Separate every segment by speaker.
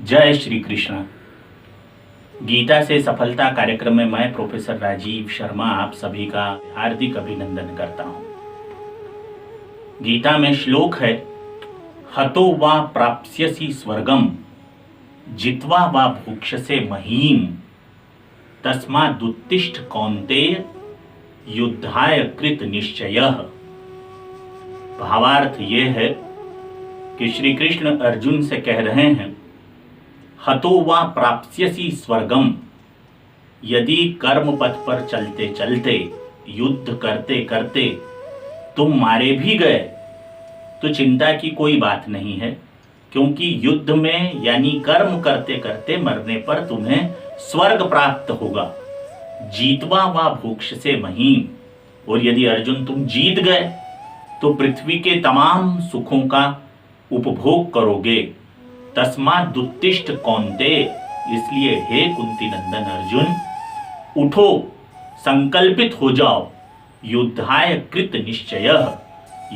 Speaker 1: जय श्री कृष्ण। गीता से सफलता कार्यक्रम में मैं प्रोफेसर राजीव शर्मा आप सभी का हार्दिक अभिनंदन करता हूं। गीता में श्लोक है, हतो वा प्राप्स्यसि स्वर्गम जित्वा वा भुक्षसे महीम तस्मादुत्तिष्ठ कौन्तेय युद्धाय कृत निश्चयः। भावार्थ ये है कि श्री कृष्ण अर्जुन से कह रहे हैं, हतो वा प्राप्स्यसि स्वर्गम, यदि कर्म पथ पर चलते चलते युद्ध करते करते तुम मारे भी गए तो चिंता की कोई बात नहीं है, क्योंकि युद्ध में यानी कर्म करते करते मरने पर तुम्हें स्वर्ग प्राप्त होगा। जीतवा वा भुक्षसे महीम, और यदि अर्जुन तुम जीत गए तो पृथ्वी के तमाम सुखों का उपभोग करोगे। तस्मादुत्तिष्ठ कौन्तेय, इसलिए हे कुंती नंदन अर्जुन, उठो, संकल्पित हो जाओ। युद्धाय कृत निश्चयः,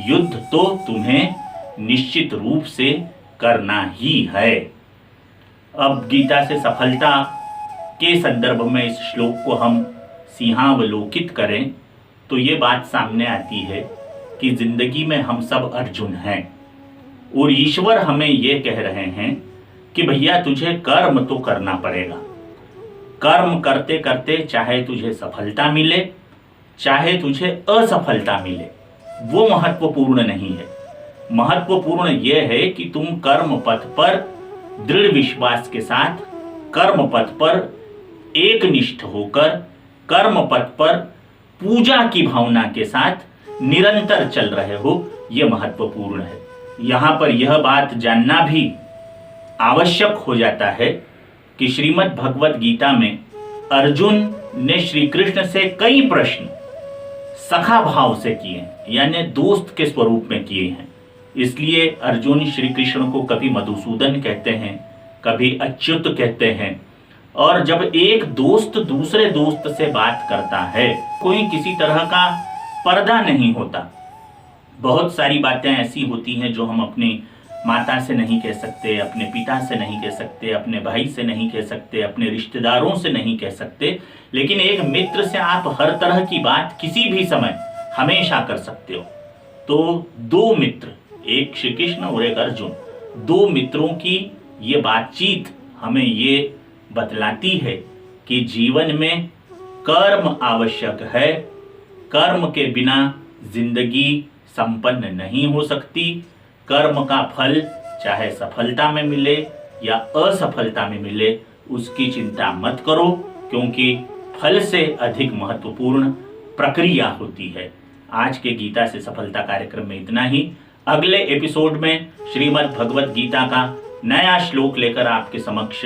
Speaker 1: युद्ध तो तुम्हें निश्चित रूप से करना ही है। अब गीता से सफलता के संदर्भ में इस श्लोक को हम सिंहावलोकित करें तो ये बात सामने आती है कि जिंदगी में हम सब अर्जुन हैं और ईश्वर हमें ये कह रहे हैं कि भैया तुझे कर्म तो करना पड़ेगा। कर्म करते करते चाहे तुझे सफलता मिले चाहे तुझे असफलता मिले, वो महत्वपूर्ण नहीं है। महत्वपूर्ण ये है कि तुम कर्म पथ पर दृढ़ विश्वास के साथ, कर्म पथ पर एकनिष्ठ होकर, कर्म पथ पर पूजा की भावना के साथ निरंतर चल रहे हो, यह महत्वपूर्ण है। यहां पर यह बात जानना भी आवश्यक हो जाता है कि श्रीमद् भगवत गीता में अर्जुन ने श्री कृष्ण से कई प्रश्न सखा भाव से किए, यानी दोस्त के स्वरूप में किए हैं। इसलिए अर्जुन श्री कृष्ण को कभी मधुसूदन कहते हैं, कभी अच्युत कहते हैं। और जब एक दोस्त दूसरे दोस्त से बात करता है, कोई किसी तरह का पर्दा नहीं होता। बहुत सारी बातें ऐसी होती हैं जो हम अपनी माता से नहीं कह सकते, अपने पिता से नहीं कह सकते, अपने भाई से नहीं कह सकते, अपने रिश्तेदारों से नहीं कह सकते, लेकिन एक मित्र से आप हर तरह की बात किसी भी समय हमेशा कर सकते हो। तो दो मित्र, एक श्री कृष्ण और एक अर्जुन, दो मित्रों की ये बातचीत हमें ये बतलाती है कि जीवन में कर्म आवश्यक है। कर्म के बिना जिंदगी संपन्न नहीं हो सकती। कर्म का फल चाहे सफलता में मिले या असफलता में मिले, उसकी चिंता मत करो, क्योंकि फल से अधिक महत्वपूर्ण प्रक्रिया होती है। आज के गीता से सफलता कार्यक्रम में इतना ही। अगले एपिसोड में श्रीमद् भगवत गीता का नया श्लोक लेकर आपके समक्ष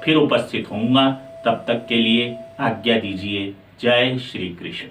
Speaker 1: फिर उपस्थित होऊंगा। तब तक के लिए आज्ञा दीजिए। जय श्री कृष्ण।